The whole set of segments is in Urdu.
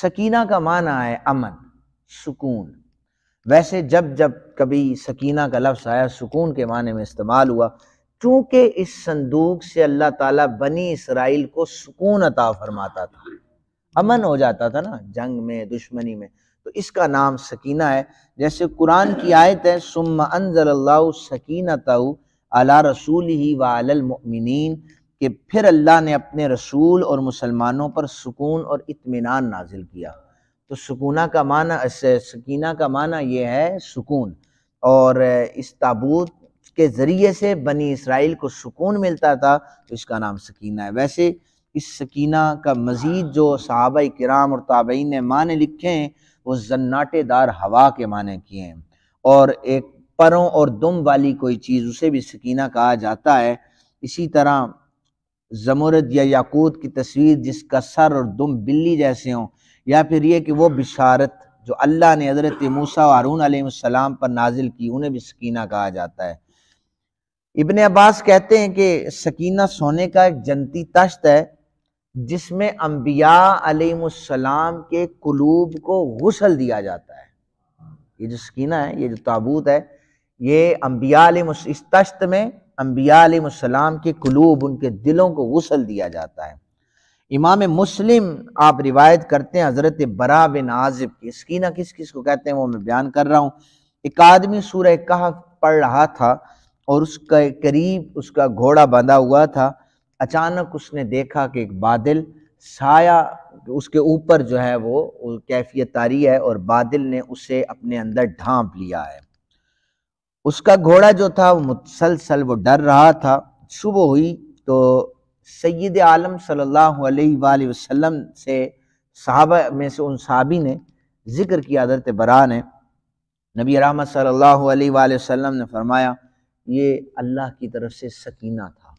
سکینہ کا معنی ہے امن، سکون۔ ویسے جب جب کبھی سکینہ کا لفظ آیا سکون کے معنی میں استعمال ہوا، چونکہ اس صندوق سے اللہ تعالیٰ بنی اسرائیل کو سکون عطا فرماتا تھا، امن ہو جاتا تھا نا جنگ میں، دشمنی میں، تو اس کا نام سکینہ ہے۔ جیسے قرآن کی آیت ہے ثم انزل اللہ سکینتہ علی رسولہ وعلی المؤمنین، کہ پھر اللہ نے اپنے رسول اور مسلمانوں پر سکون اور اطمینان نازل کیا۔ تو سکینہ کا معنی یہ ہے سکون، اور اس تابوت کے ذریعے سے بنی اسرائیل کو سکون ملتا تھا، تو اس کا نام سکینہ ہے۔ ویسے اس سکینہ کا مزید جو صحابہ کرام اور تابعین نے معنی لکھے ہیں وہ زناٹے دار ہوا کے معنی کیے ہیں، اور ایک پروں اور دم والی کوئی چیز اسے بھی سکینہ کہا جاتا ہے۔ اسی طرح زمرد یا یاقوت کی تصویر جس کا سر اور دم بلی جیسے ہوں، یا پھر یہ کہ وہ بشارت جو اللہ نے حضرت موسیٰ و ہارون علیہ السلام پر نازل کی، انہیں بھی سکینہ کہا جاتا ہے۔ ابن عباس کہتے ہیں کہ سکینہ سونے کا ایک جنتی تشت ہے جس میں انبیاء علیہ السلام کے قلوب کو غسل دیا جاتا ہے۔ یہ جو سکینہ ہے، یہ جو تابوت ہے، یہ انبیاء علیہ اس تشت میں انبیاء علیہ السلام کے قلوب، ان کے دلوں کو غسل دیا جاتا ہے۔ امام مسلم آپ روایت کرتے ہیں حضرت برا بن عازب کی، سکینہ کس کس کو کہتے ہیں وہ میں بیان کر رہا ہوں۔ ایک آدمی سورہ کہف پڑھ رہا تھا اور اس کے قریب اس کا گھوڑا بندھا ہوا تھا، اچانک اس نے دیکھا کہ ایک بادل سایہ اس کے اوپر جو ہے وہ کیفیت طاری ہے، اور بادل نے اسے اپنے اندر ڈھانپ لیا ہے۔ اس کا گھوڑا جو تھا وہ مسلسل وہ ڈر رہا تھا۔ صبح ہوئی تو سید عالم صلی اللہ علیہ وآلہ وسلم سے صحابہ میں سے ان صحابی نے ذکر کیا، حضرت برا نے، نبی رحمت صلی اللہ علیہ وآلہ وسلم نے فرمایا یہ اللہ کی طرف سے سکینہ تھا۔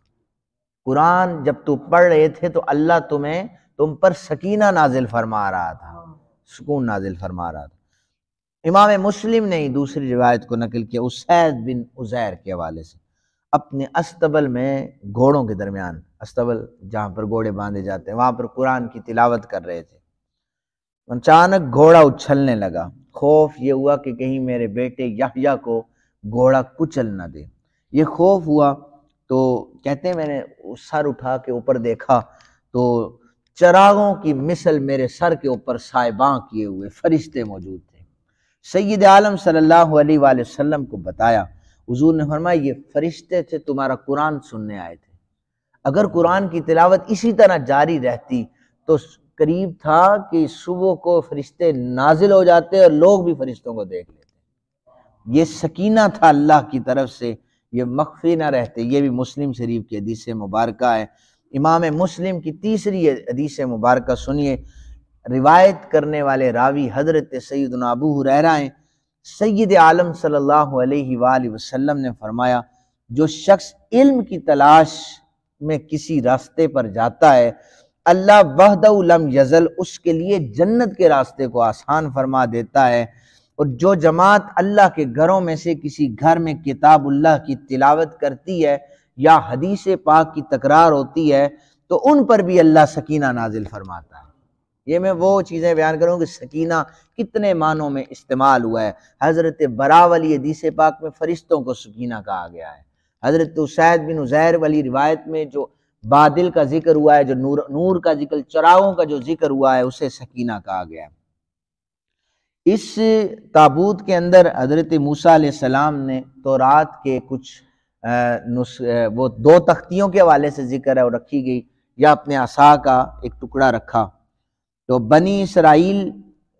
قرآن جب تو پڑھ رہے تھے تو اللہ تم پر سکینہ نازل فرما رہا تھا، سکون نازل فرما رہا تھا۔ امام مسلم نے دوسری روایت کو نقل کیا اسید بن عزیر کے حوالے سے، اپنے استبل میں گھوڑوں کے درمیان، استبل جہاں پر گھوڑے باندھے جاتے ہیں وہاں پر قرآن کی تلاوت کر رہے تھے، اچانک گھوڑا اچھلنے لگا۔ خوف یہ ہوا کہ کہیں میرے بیٹے یحییٰ کو گھوڑا کچل نہ دے، یہ خوف ہوا۔ تو کہتے ہیں میں نے سر اٹھا کے اوپر دیکھا تو چراغوں کی مثل میرے سر کے اوپر سائباں کیے ہوئے فرشتے موجود تھے۔ سید عالم صلی اللہ علیہ وآلہ وسلم کو بتایا، حضور نے فرمایا یہ فرشتے تھے، تمہارا قرآن سننے آئے تھے۔ اگر قرآن کی تلاوت اسی طرح جاری رہتی تو قریب تھا کہ صبح کو فرشتے نازل ہو جاتے اور لوگ بھی فرشتوں کو دیکھ لیتے۔ یہ سکینہ تھا اللہ کی طرف سے، یہ مخفی نہ رہتے۔ یہ بھی مسلم شریف کی حدیث مبارکہ ہے۔ امام مسلم کی تیسری حدیث مبارکہ سنیے، روایت کرنے والے راوی حضرت سیدنا ابو ہریرہ ہیں۔ سید عالم صلی اللہ علیہ وآلہ وسلم نے فرمایا جو شخص علم کی تلاش میں کسی راستے پر جاتا ہے، اللہ وحدہ لم یزل اس کے لیے جنت کے راستے کو آسان فرما دیتا ہے، اور جو جماعت اللہ کے گھروں میں سے کسی گھر میں کتاب اللہ کی تلاوت کرتی ہے یا حدیث پاک کی تکرار ہوتی ہے تو ان پر بھی اللہ سکینہ نازل فرماتا ہے۔ یہ میں وہ چیزیں بیان کروں کہ سکینہ کتنے معنوں میں استعمال ہوا ہے۔ حضرت برا والی حدیث پاک میں فرشتوں کو سکینہ کہا گیا ہے۔ حضرت اسید بن عزیر والی روایت میں جو بادل کا ذکر ہوا ہے، جو نور کا ذکر، چراغوں کا جو ذکر ہوا ہے، اسے سکینہ کہا گیا ہے۔ اس تابوت کے اندر حضرت موسیٰ علیہ السلام نے تورات کے کچھ وہ 2 تختیوں کے حوالے سے ذکر ہے اور رکھی گئی، یا اپنے عصا کا ایک ٹکڑا رکھا۔ تو بنی اسرائیل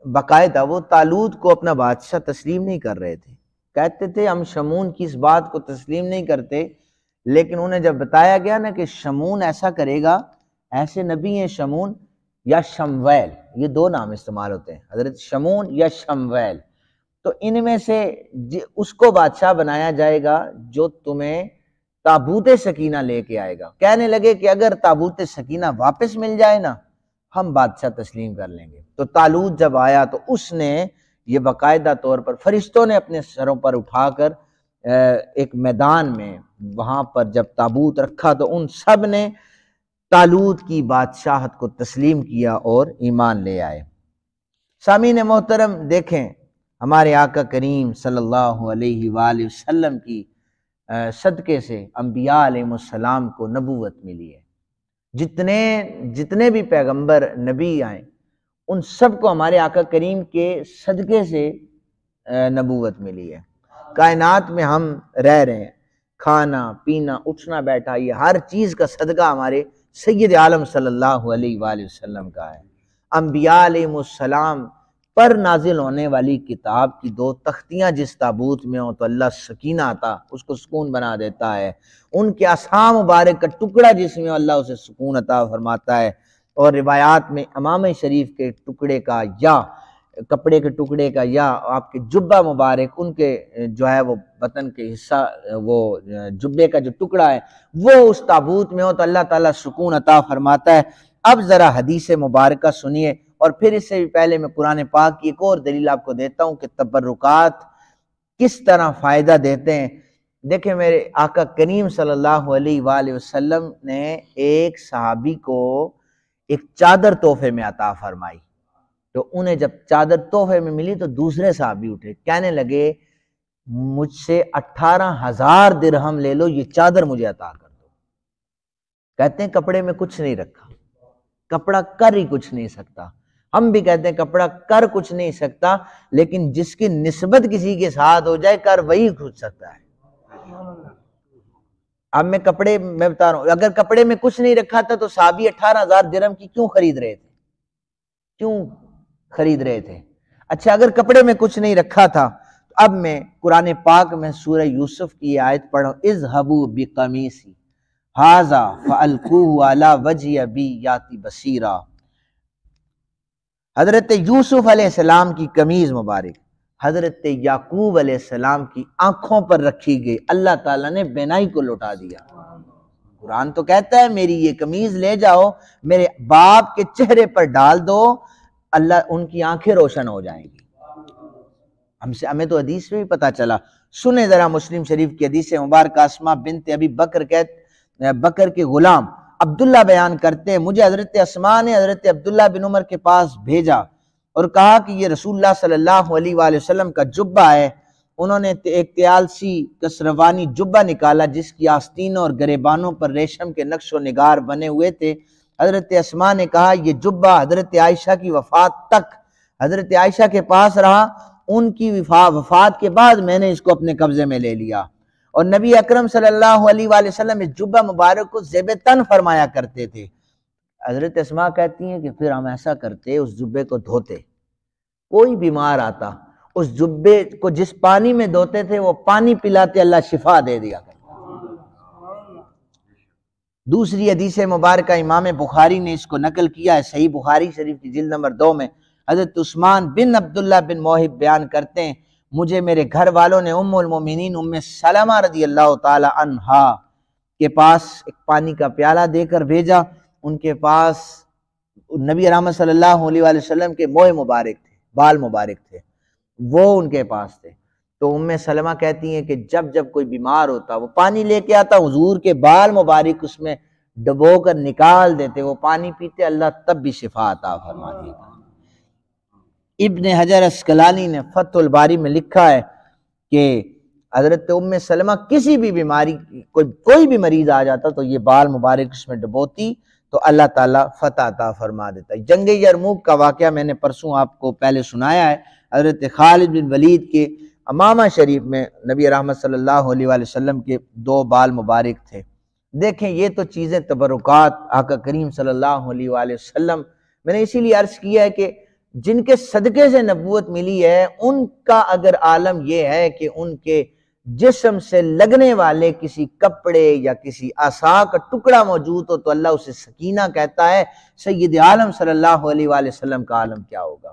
باقاعدہ وہ طالوت کو اپنا بادشاہ تسلیم نہیں کر رہے تھے، کہتے تھے ہم شمعون کی اس بات کو تسلیم نہیں کرتے، لیکن انہیں جب بتایا گیا نا کہ شمعون ایسا کرے گا، ایسے نبی ہیں شمعون یا شمویل، یہ 2 نام استعمال ہوتے ہیں، حضرت شمعون یا شمویل، تو ان میں سے اس کو بادشاہ بنایا جائے گا جو تمہیں تابوت سکینہ لے کے آئے گا۔ کہنے لگے کہ اگر تابوت سکینہ واپس مل جائے نا ہم بادشاہ تسلیم کر لیں گے۔ تو طالوت جب آیا تو اس نے یہ باقاعدہ طور پر فرشتوں نے اپنے سروں پر اٹھا کر ایک میدان میں وہاں پر جب تابوت رکھا تو ان سب نے طالوت کی بادشاہت کو تسلیم کیا اور ایمان لے آئے۔ سامعین محترم دیکھیں، ہمارے آقا کریم صلی اللہ علیہ وآلہ وسلم کی صدقے سے انبیاء علیہ السلام کو نبوت ملی ہے۔ جتنے بھی پیغمبر نبی آئیں ان سب کو ہمارے آقا کریم کے صدقے سے نبوت ملی ہے۔ کائنات میں ہم رہ رہے ہیں، کھانا پینا اٹھنا بیٹھا، یہ ہر چیز کا صدقہ ہمارے سید عالم صلی اللہ علیہ وآلہ وسلم کا ہے۔ انبیاء علیہ السلام پر نازل ہونے والی کتاب کی دو تختیاں جس تابوت میں ہوں تو اللہ سکینہ آتا، اس کو سکون بنا دیتا ہے۔ ان کے اصحاب مبارک کا ٹکڑا جس میں اللہ اسے سکون عطا فرماتا ہے۔ اور روایات میں امامہ شریف کے ٹکڑے کا یا کپڑے کے ٹکڑے کا یا آپ کے جبہ مبارک، ان کے جو ہے وہ بطن کے حصہ، وہ جبے کا جو ٹکڑا ہے وہ اس تابوت میں ہو تو اللہ تعالیٰ سکون عطا فرماتا ہے۔ اب ذرا حدیث مبارکہ سنیے، اور پھر اس سے بھی پہلے میں قرآن پاک کی ایک اور دلیل آپ کو دیتا ہوں کہ تبرکات کس طرح فائدہ دیتے ہیں۔ دیکھیں، میرے آقا کریم صلی اللہ علیہ وآلہ وسلم نے ایک صحابی کو ایک چادر تحفے میں عطا فرمائی، تو انہیں جب چادر تحفے میں ملی تو دوسرے صحابی اٹھے، کہنے لگے مجھ سے 18,000 درہم لے لو، یہ چادر مجھے عطا کر دو۔ کہتے ہیں کپڑے میں کچھ نہیں رکھا، کپڑا کر ہی کچھ نہیں سکتا۔ ہم بھی کہتے ہیں کپڑا کر کچھ نہیں سکتا، لیکن جس کی نسبت کسی کے ساتھ ہو جائے کر وہی کچھ سکتا ہے۔ اب میں بتا رہا ہوں، اگر کپڑے میں کچھ نہیں رکھا تھا تو صحابی 18,000 درہم کی کیوں خرید رہے تھے؟ اچھا، اگر کپڑے میں کچھ نہیں رکھا تھا تو اب میں قرآن پاک میں سورہ یوسف کی آیت پڑھوں، اذهبوا بقمیصی ھذا فالقوہ علی وجہ ابی یاتی بصیرا۔ حضرت یوسف علیہ السلام کی قمیض مبارک حضرت یعقوب علیہ السلام کی آنکھوں پر رکھی گئی، اللہ تعالیٰ نے بینائی کو لوٹا دیا۔ قرآن تو کہتا ہے میری یہ قمیض لے جاؤ، میرے باپ کے چہرے پر ڈال دو، اللہ ان کی آنکھیں روشن ہو جائیں گی۔ ہمیں تو حدیث میں بھی پتا چلا۔ سنیں ذرا مسلم شریف کی حدیث مبارکہ، اسماء بنت ابی بکر کے غلام عبداللہ بیان کرتے ہیں، مجھے حضرت اسماء نے حضرت عبداللہ بن عمر کے پاس بھیجا اور کہا کہ یہ رسول اللہ صلی اللہ علیہ وآلہ وسلم کا جبہ ہے۔ انہوں نے ایک تیالسی کسروانی جبہ نکالا جس کی آستینوں اور گریبانوں پر ریشم کے نقش و نگار بنے ہوئے تھے۔ حضرت اسماء نے کہا یہ جبہ حضرت عائشہ کی وفات تک حضرت عائشہ کے پاس رہا، ان کی وفات کے بعد میں نے اس کو اپنے قبضے میں لے لیا۔ اور نبی اکرم صلی اللہ علیہ وآلہ وسلم اس جبہ مبارک کو زیب تن فرمایا کرتے تھے۔ حضرت اسماء کہتی ہیں کہ پھر ہم ایسا کرتے، اس جبے کو دھوتے، کوئی بیمار آتا اس جبے کو جس پانی میں دھوتے تھے وہ پانی پلاتے، اللہ شفا دے دیا کرتا۔ دوسری حدیث مبارکہ امام بخاری نے اس کو نقل کیا ہے، صحیح بخاری شریف کی جلد نمبر 2 میں حضرت عثمان بن عبداللہ بن موہب بیان کرتے ہیں، مجھے میرے گھر والوں نے ام المومنین ام سلمہ رضی اللہ تعالی عنہا کے پاس ایک پانی کا پیالہ دے کر بھیجا۔ ان کے پاس نبی رحمت صلی اللہ علیہ وآلہ وسلم کے موئے مبارک تھے، بال مبارک تھے، وہ ان کے پاس تھے۔ تو ام سلمہ کہتی ہیں کہ جب کوئی بیمار ہوتا وہ پانی لے کے آتا، حضور کے بال مبارک اس میں ڈبو کر نکال دیتے، وہ پانی پیتے، اللہ تب بھی شفا عطا فرما دیتا۔ ابن حجر اسقلانی نے فتح الباری میں لکھا ہے کہ حضرت ام سلمہ کسی بھی بیماری کوئی بھی مریض آ جاتا تو یہ بال مبارک اس میں ڈبوتی تو اللہ تعالیٰ فتح عطا فرما دیتا۔ جنگ یرموک کا واقعہ میں نے پرسوں آپ کو پہلے سنایا ہے، حضرت خالد بن ولید کے امامہ شریف میں نبی رحمت صلی اللہ علیہ وآلہ وسلم کے 2 بال مبارک تھے۔ دیکھیں یہ تو چیزیں تبرکات آقا کریم صلی اللہ علیہ وآلہ وسلم، میں نے اسی لیے عرض کیا ہے کہ جن کے صدقے سے نبوت ملی ہے ان کا اگر عالم یہ ہے کہ ان کے جسم سے لگنے والے کسی کپڑے یا کسی عصا کا ٹکڑا موجود ہو تو اللہ اسے سکینہ کہتا ہے، سید عالم صلی اللہ علیہ وآلہ وسلم کا عالم کیا ہوگا۔